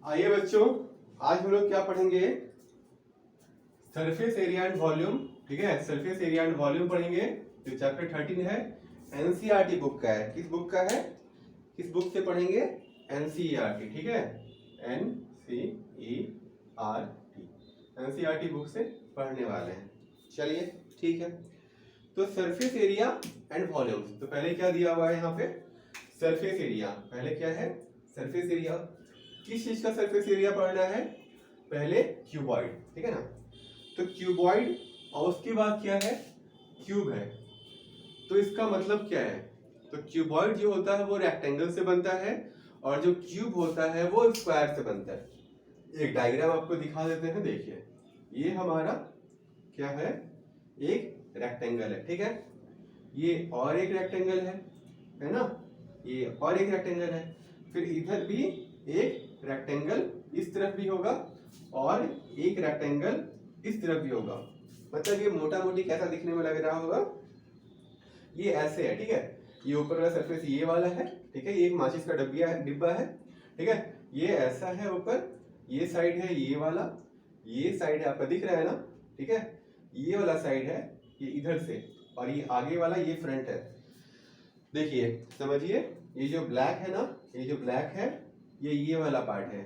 आइए बच्चों, आज हम लोग क्या पढ़ेंगे? Surface area and volume. ठीक है, सरफेस एरिया एंड वॉल्यूम पढ़ेंगे जो चैप्टर 13 है। एनसीईआरटी बुक का है। किस बुक का है? किस बुक से पढ़ेंगे? एनसीईआरटी। ठीक है, एनसीईआरटी, एनसीईआरटी बुक से पढ़ने वाले हैं। चलिए ठीक है, तो सरफेस एरिया एंड वॉल्यूम। तो पहले क्या दिया हुआ है यहाँ पे? Surface area. पहले क्या है? Surface area. किस चीज का सरफेस एरिया पढ़ना है? पहले क्यूबॉइड। ठीक है ना, तो क्यूबॉइड और उसके बाद क्या है? क्यूब है। तो इसका मतलब क्या है? तो क्यूबॉइड जो होता है वो रेक्टेंगल से बनता है और जो क्यूब होता है वो स्क्वायर से बनता है। एक डायग्राम आपको दिखा देते हैं, देखिए। ये हमारा क्या है? एक रेक्टेंगल है। ठीक है, ये और एक रेक्टेंगल है ना, ये और एक रेक्टेंगल है। फिर इधर भी एक रेक्टेंगल इस तरफ भी होगा और एक रेक्टेंगल इस तरफ भी होगा। मतलब ये मोटा मोटी कैसा दिखने में लग रहा होगा? ये ऐसे है। ठीक है, ये ऊपर वाला सरफेस ये वाला है। ठीक है, ये एक माचिस का डिब्बा है। ठीक है, ये ऐसा है ऊपर, ये साइड है ये वाला, ये साइड है आपका दिख रहा है ना। ठीक है, ये वाला साइड है ये इधर से, और ये आगे वाला ये फ्रंट है। देखिए समझिए, ये जो ब्लैक है ना, ये जो ब्लैक है ये वाला पार्ट है,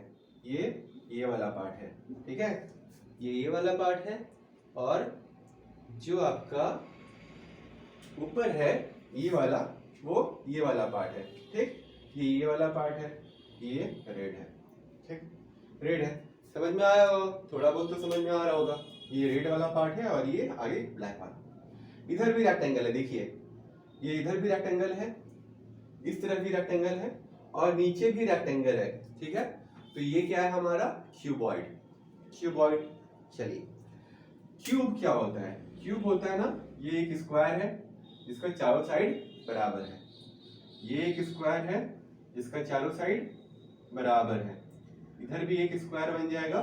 ये वाला पार्ट है। ठीक है, ये वाला पार्ट है, और जो आपका ऊपर है ये वाला, वो ये वाला पार्ट है। ठीक, ये वाला पार्ट है, ये रेड है। ठीक, रेड है। समझ में आया हो? थोड़ा बहुत तो समझ में आ रहा होगा। ये रेड वाला पार्ट है और ये आगे ब्लैक वाला। इधर भी रेक्टेंगल है, देखिए ये इधर भी रेक्टेंगल है, इस तरफ भी रेक्टेंगल है और नीचे भी रेक्टेंगल है। ठीक है, तो ये क्या है हमारा? क्यूबॉइड। क्यूबॉइड। चलिए, क्यूब क्या होता है? क्यूब होता है ना, ये एक स्क्वायर है जिसका चारों साइड बराबर है। ये एक स्क्वायर है जिसका चारों साइड बराबर है। इधर भी एक स्क्वायर बन जाएगा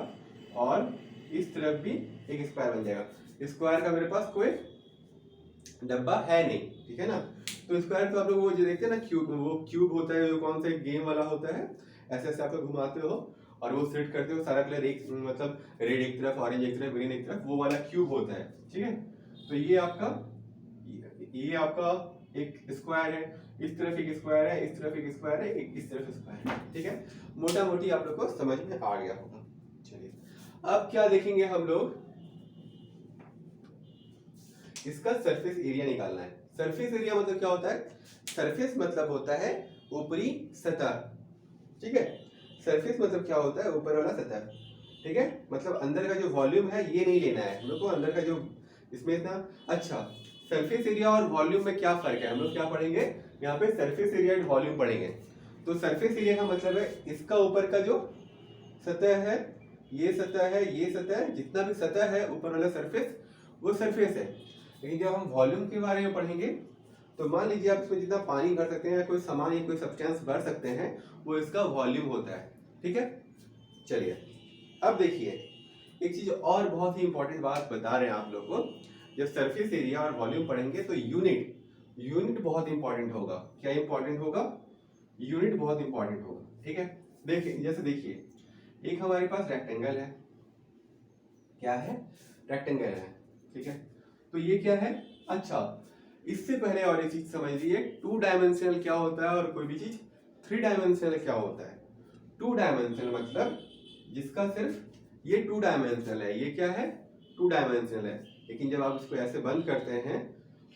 और इस तरफ भी एक स्क्वायर बन जाएगा। स्क्वायर का मेरे पास कोई डब्बा है नहीं। ठीक है ना, तो स्क्वायर तो आप लोग वो जो देखते हैं ना, क्यूब, वो क्यूब होता है जो कौन सा गेम वाला होता है, ऐसे ऐसे आप लोग घुमाते हो और वो सेट करते हो, सारा कलर एक, मतलब रेड एक तरफ, ऑरेंज एक तरफ, ग्रीन एक तरफ, वो वाला क्यूब होता है। ठीक है, तो ये आपका एक स्क्वायर है, इस तरफ एक स्क्वायर है, इस तरफ एक स्क्वायर है, एक इस तरफ स्क्वायर है। ठीक है, मोटा मोटी आप लोग को समझ में आ गया होगा। चलिए, अब क्या देखेंगे हम लोग? इसका सरफेस एरिया निकालना है। सरफेस एरिया मतलब क्या होता है? सरफेस मतलब होता है ऊपरी सतह। ठीक है, सरफेस मतलब क्या होता है? ऊपर वाला सतह। ठीक है, मतलब अंदर का जो वॉल्यूम है ये नहीं लेना है हम लोग को, अंदर का जो इसमें इतना। अच्छा, सरफेस एरिया और वॉल्यूम में क्या फर्क है? हम लोग क्या पढ़ेंगे यहाँ पे? सरफेस एरिया एंड वॉल्यूम पढ़ेंगे। तो सरफेस एरिया का मतलब है इसका ऊपर का जो सतह है, ये सतह है, ये सतह है, जितना भी सतह है ऊपर वाला सरफेस, वो सरफेस है। लेकिन जब हम वॉल्यूम के बारे में पढ़ेंगे तो मान लीजिए आप इसमें जितना पानी भर सकते हैं या कोई सामान या कोई सब्सटेंस भर सकते हैं, वो इसका वॉल्यूम होता है। ठीक है, चलिए अब देखिए, एक चीज और बहुत ही इंपॉर्टेंट बात बता रहे हैं आप लोग को। जब सरफेस एरिया और वॉल्यूम पढ़ेंगे तो यूनिट बहुत इंपॉर्टेंट होगा। क्या इंपॉर्टेंट होगा? यूनिट बहुत इंपॉर्टेंट होगा। ठीक है, देखिए जैसे देखिए, एक हमारे पास रेक्टेंगल है। क्या है? रेक्टेंगल है। ठीक है, तो ये क्या है? अच्छा, इससे पहले और एक चीज समझ लीजिए, 2 डायमेंशनल क्या होता है और कोई भी चीज 3 डायमेंशनल क्या होता है। 2 डायमेंशनल मतलब जिसका सिर्फ ये 2 डायमेंशनल है, ये क्या है? 2 डायमेंशनल है। लेकिन जब आप इसको ऐसे बंद करते हैं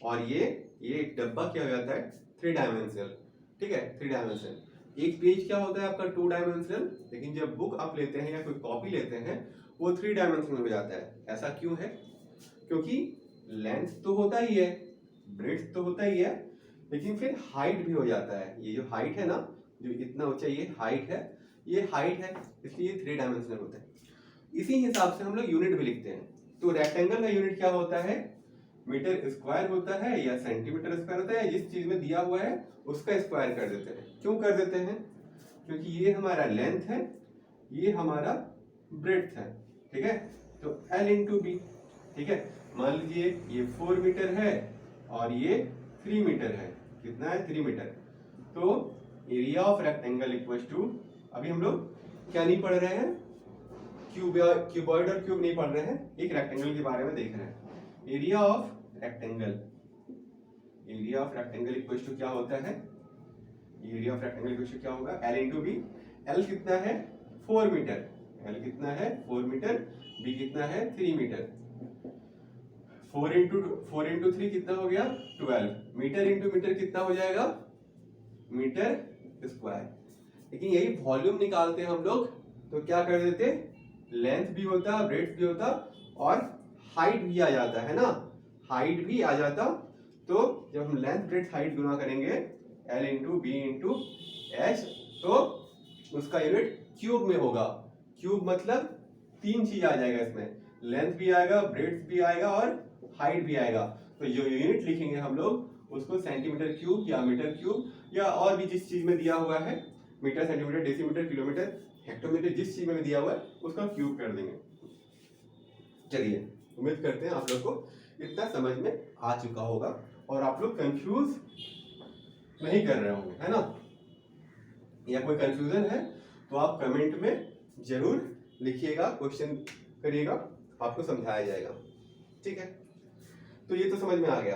और ये एक डब्बा क्या हो जाता है? 3 डायमेंशनल। ठीक है, 3 डायमेंशनल। एक पेज क्या होता है आपका? 2 डायमेंशनल। लेकिन जब बुक आप लेते हैं या कोई कॉपी लेते हैं, वो 3 डायमेंशनल हो जाता है। ऐसा क्यों है? क्योंकि लेंथ तो होता ही है, ब्रेड्थ तो होता ही है, लेकिन फिर हाइट भी हो जाता है। ये जो हाइट है ना, जो इतना ऊंचा ये हाइट है, ये हाइट है, इसलिए 3 डायमेंशनल होता है। इसी हिसाब से हम लोग यूनिट भी लिखते हैं। तो रेक्टेंगल का यूनिट क्या होता है? मीटर स्क्वायर होता है या सेंटीमीटर स्क्वायर होता है। जिस चीज में दिया हुआ है उसका स्क्वायर कर देते हैं। क्यों कर देते हैं? क्योंकि ये हमारा लेंथ है, ये हमारा ब्रेड्थ है। ठीक है, तो L इंटू बी। ठीक है, मान लीजिए ये 4 मीटर है और ये 3 मीटर है। कितना है? 3 मीटर। तो area of rectangle equal to, अभी हम लोग क्या नहीं पढ़ रहे हैं, क्यूबॉइड और क्यूब नहीं पढ़ रहे हैं, एक रेक्टेंगल के बारे में देख रहे हैं। Area of rectangle, area of rectangle equal to क्या होता है, area of rectangle equal to क्या होगा, एल इंटू बी। एल कितना है 4 मीटर, एल कितना है 4 मीटर, बी कितना है 3 मीटर। 4 इंटू 3 कितना हो गया 12, मीटर इंटू मीटर कितना हो जाएगा मीटर स्क्वायर। लेकिन यही वॉल्यूम निकालते हैं हम लोग तो क्या कर देते, लेंथ भी होता, ब्रेड्थ भी होता और हाइट भी आ जाता है ना, हाइट भी आ जाता। तो जब हम लेंथ ब्रेड्थ हाइट गुना करेंगे L into B into H, तो उसका यूनिट क्यूब में होगा। क्यूब मतलब 3 चीज आ जाएगा इसमें, लेंथ भी आएगा, ब्रेड्थ भी आएगा और हाइट भी आएगा। तो जो यूनिट लिखेंगे हम लोग उसको सेंटीमीटर क्यूब या मीटर क्यूब या और भी जिस चीज में दिया हुआ है, metre, centimetre, decimetre, kilometre, hectometre, जिस चीज में दिया हुआ है उसका क्यूब कर देंगे। चलिए, उम्मीद करते हैं आप लोग को इतना समझ में आ चुका होगा और आप लोग कंफ्यूज नहीं कर रहे होंगे, है ना। या कोई कंफ्यूजन है तो आप कमेंट में जरूर लिखिएगा, क्वेश्चन करिएगा, आपको समझाया जाएगा। ठीक है, तो ये तो समझ में आ गया।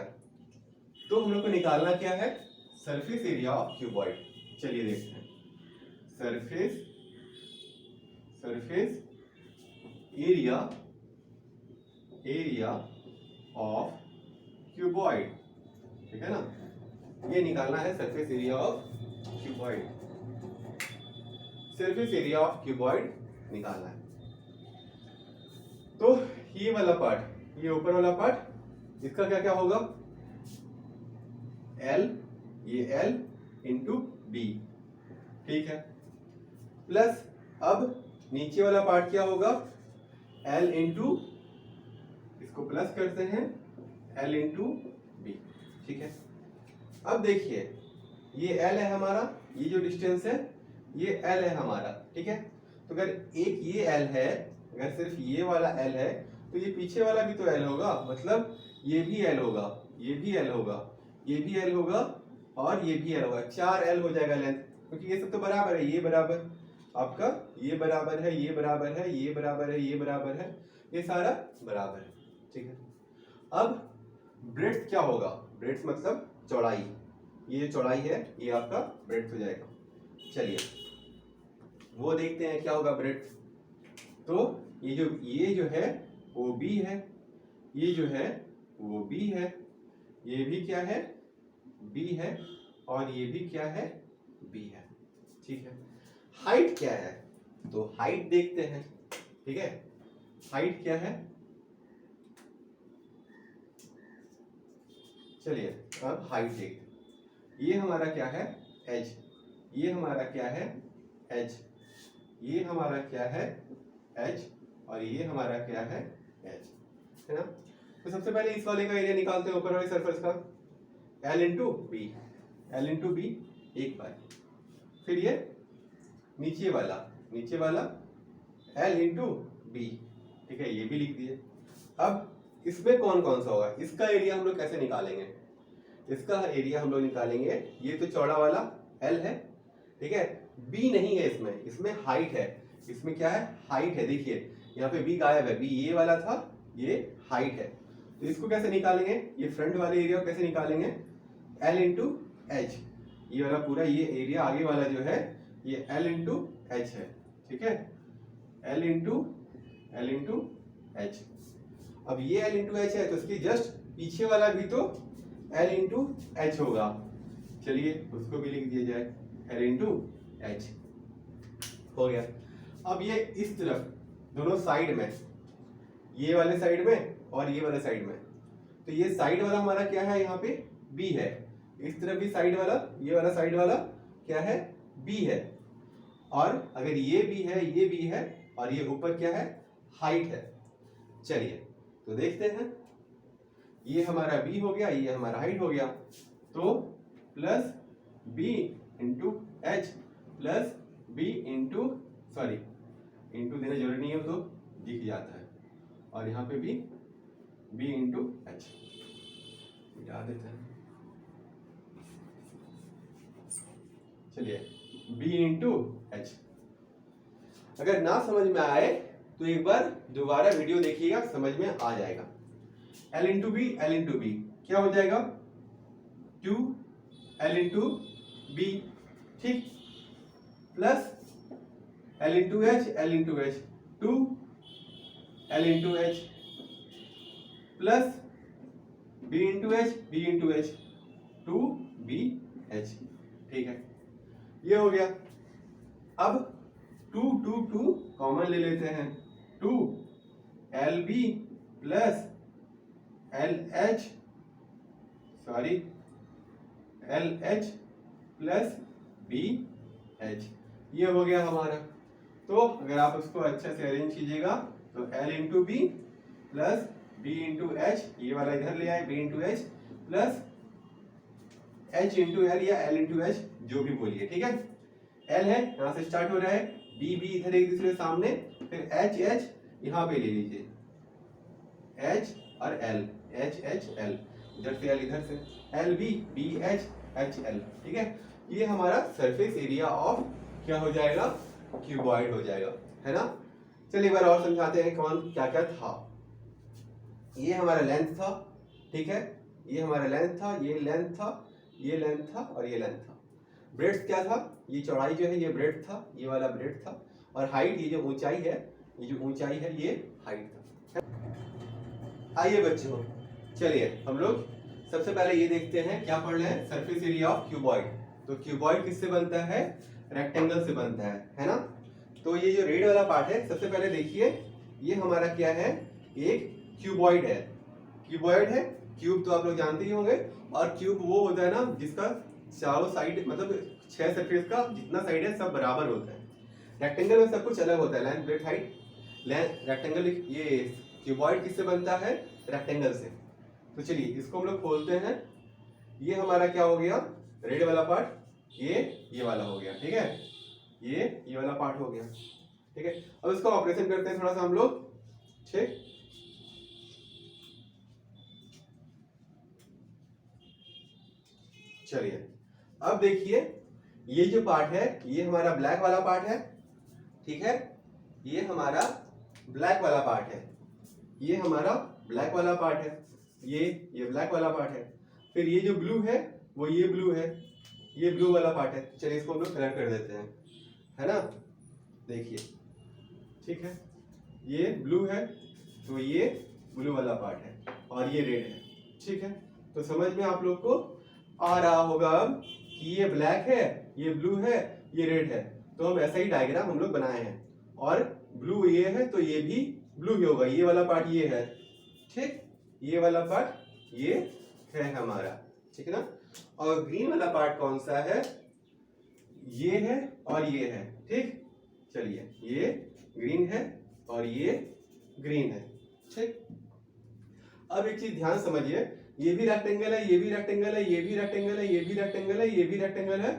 तो हम लोग को निकालना क्या है, सरफेस एरिया ऑफ क्यूबॉइड। चलिए देखते हैं, सरफेस एरिया ऑफ क्यूबॉइड, ठीक है ना, ये निकालना है surface area of cuboid. Surface area of cuboid निकालना है। तो ये वाला पार्ट, ये ऊपर वाला पार्ट, इसका क्या क्या होगा, L, ये L इंटू बी, ठीक है, प्लस अब नीचे वाला पार्ट क्या होगा, L इंटू, इसको प्लस करते हैं, L इंटू बी, ठीक है। अब देखिए ये L है हमारा, ये जो डिस्टेंस है ये L है हमारा, ठीक है। तो अगर एक ये L है, अगर सिर्फ ये वाला L है तो ये पीछे वाला भी तो L होगा, मतलब ये भी L होगा, ये भी L होगा, ये भी L होगा और ये भी L होगा, 4 L हो जाएगा लेंथ, क्योंकि ये सब तो बराबर है, ये बराबर आपका, ये बराबर है, ये बराबर है, ये बराबर है, ये बराबर है, ये सारा बराबर है, ठीक है। अब ब्रेड्थ क्या होगा, ब्रेड्थ मतलब चौड़ाई, ये चौड़ाई है, ये आपका ब्रेड्थ हो जाएगा। चलिए वो देखते हैं क्या होगा ब्रेड्थ। तो ये जो है वो बी है, ये जो है वो बी है, ये भी क्या है बी है और ये भी क्या है बी है, ठीक है। हाइट क्या है, तो हाइट देखते हैं, ठीक है। हाइट क्या है, चलिए अब हाइट देखते हैं। ये हमारा क्या है एच, ये हमारा क्या है एच, ये हमारा क्या है एच और ये हमारा क्या है एच, है ना। तो सबसे पहले इस वाले का एरिया निकालते हैं, ऊपर वाले सरफेस का, L into B, L into B एक बार, फिर ये नीचे वाला एल इंटू बी, ठीक है, ये भी लिख दिए। अब इसमें कौन कौन सा होगा, इसका एरिया हम लोग कैसे निकालेंगे, इसका एरिया हम लोग निकालेंगे, ये तो चौड़ा वाला एल है, ठीक है, बी नहीं है इसमें, इसमें हाइट है, इसमें क्या है हाइट है, देखिए यहाँ पे बी गायब है, बी ये वाला था, ये हाइट है। तो इसको कैसे निकालेंगे, ये फ्रंट वाले एरिया को कैसे निकालेंगे, एल इंटू एच, ये वाला पूरा ये एरिया आगे वाला जो है ये एल इंटू एच है, ठीक है, एल इंटू एच। अब ये एल इंटू एच है तो इसके जस्ट पीछे वाला भी तो एल इंटू एच होगा, चलिए उसको भी लिख दिया जाए, एल इंटू एच हो गया। अब ये इस तरफ दोनों साइड में, ये वाले साइड में और ये वाले साइड में, तो ये साइड वाला हमारा क्या है यहाँ पे बी है, इस तरफ भी साइड वाला, ये वाला साइड वाला क्या है बी है, और अगर ये भी है, ये भी है और ये ऊपर क्या है हाइट है। चलिए तो देखते हैं, ये हमारा बी हो गया, ये हमारा हाइट हो गया, तो plus B into H plus B into, sorry into देने जरूरी नहीं है तो दिख जाता है, और यहाँ पे भी बी इंटू एच मिटा देते हैं। चलिए बी इंटू एच, अगर ना समझ में आए तो एक बार दोबारा वीडियो देखिएगा, समझ में आ जाएगा। L into B, L into B क्या हो जाएगा 2L इंटू बी, ठीक, plus L into H, L into H 2L into H, plus B into H, B into H 2BH, ठीक है, ये हो गया। अब 2 2 2 कॉमन ले लेते हैं, 2LB plus LH plus BH, ये हो गया हमारा। तो अगर आप उसको अच्छे से अरेंज कीजिएगा तो L into B plus B into H, ये वाला इधर ले आए, B into H plus H into L या L इंटू एच, जो भी बोलिए, ठीक है। L है यहाँ से स्टार्ट हो रहा है, B B इधर एक दूसरे सामने, फिर H H यहाँ पे ले लीजिए, H और L, H H L, इधर से L इधर से L B B H H L, ठीक है। ये हमारा सरफेस एरिया ऑफ क्या हो जाएगा, क्यूबॉइड हो जाएगा, है ना। चलिए एक बार और समझाते हैं कौन क्या क्या था। ये हमारा लेंथ था, ठीक है, ये हमारा लेंथ था, ये लेंथ था, ये लेंथ था और ये लेंथ था। ब्रेड्थ क्या था, ये चौड़ाई जो है ये ब्रेड्थ था, ये वाला ब्रेड्थ था, और हाइट ये जो ऊंचाई है, ये जो ऊंचाई है ये हाइट था। आइए बच्चों, चलिए हम लोग सबसे पहले ये देखते हैं क्या पढ़ रहे हैं, सरफेस एरिया ऑफ क्यूबॉइड। तो क्यूबॉइड किससे बनता है, रेक्टेंगल से बनता है ना। तो ये जो रेड वाला पार्ट है, सबसे पहले देखिए ये हमारा क्या है, एक क्यूबॉइड है। क्यूबॉइड है, क्यूब तो आप लोग जानते ही होंगे, और क्यूब वो होता है ना जिसका चारों साइड मतलब 6 सरफेस का जितना साइड है सब बराबर होता है। रेक्टेंगल में सब कुछ अलग होता है, लेंथ ब्रेड्थ हाइट। रेक्टेंगल, ये क्यूबॉइड किससे बनता है, रेक्टेंगल से। तो चलिए इसको हम लोग खोलते हैं। ये हमारा क्या हो गया, रेड वाला पार्ट, ये वाला हो गया, ठीक है, ये वाला पार्ट हो गया, ठीक है। अब इसका ऑपरेशन करते हैं थोड़ा सा हम लोग, ठीक। चलिए अब देखिए ये जो पार्ट है ये हमारा ब्लैक वाला पार्ट है, ठीक है, ये हमारा ब्लैक वाला पार्ट है, ये हमारा ब्लैक वाला पार्ट है, ये ब्लैक वाला पार्ट है। फिर ये जो ब्लू है वो ये ब्लू है, ये ब्लू वाला पार्ट है। चलिए इसको हम लोग कलर कर देते हैं, है ना। देखिए ठीक है, ये ब्लू है तो ये ब्लू वाला पार्ट है और ये रेड है, ठीक है। तो समझ में आप लोग को आ रहा होगा अब कि ये ब्लैक है, ये ब्लू है, ये रेड है। तो हम ऐसा ही डायग्राम हम लोग बनाए हैं, और ब्लू ये है तो ये भी ब्लू ही होगा, ये वाला पार्ट ये है, ठीक, ये वाला पार्ट ये है हमारा, ठीक है ना। और ग्रीन वाला पार्ट कौन सा है, ये है और ये है, ठीक। चलिए ये ग्रीन है और ये ग्रीन है, ठीक। अब एक चीज ध्यान समझिए, ये भी रेक्टेंगल है, ये भी रेक्टेंगल है, ये भी रेक्टेंगल है, ये भी रेक्टेंगल है, ये भी रेक्टेंगल है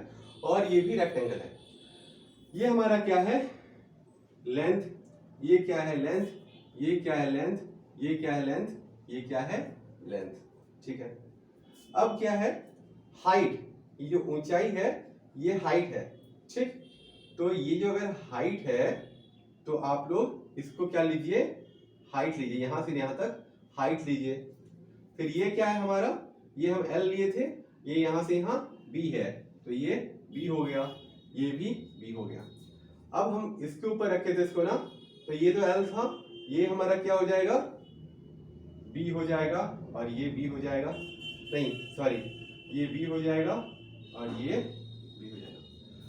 और ये भी रेक्टेंगल है। ये हमारा क्या है, लेंथ, ये क्या है लेंथ, ये क्या है लेंथ, ये क्या है लेंथ, ये क्या है लेंथ, ठीक है। अब क्या है, हाइट, ये जो ऊंचाई है ये हाइट है, ठीक। तो ये जो अगर हाइट है तो आप लोग इसको क्या लीजिए, हाइट लीजिए, यहां से यहां तक हाइट लीजिए। फिर ये क्या है हमारा, ये हम L लिए थे, ये यहां से यहां B है तो ये B हो गया, ये भी B हो गया। अब हम इसके ऊपर रखे थे इसको ना, तो ये तो L था, ये हमारा क्या हो जाएगा, B हो जाएगा और ये B हो जाएगा, नहीं सॉरी, ये B हो जाएगा और ये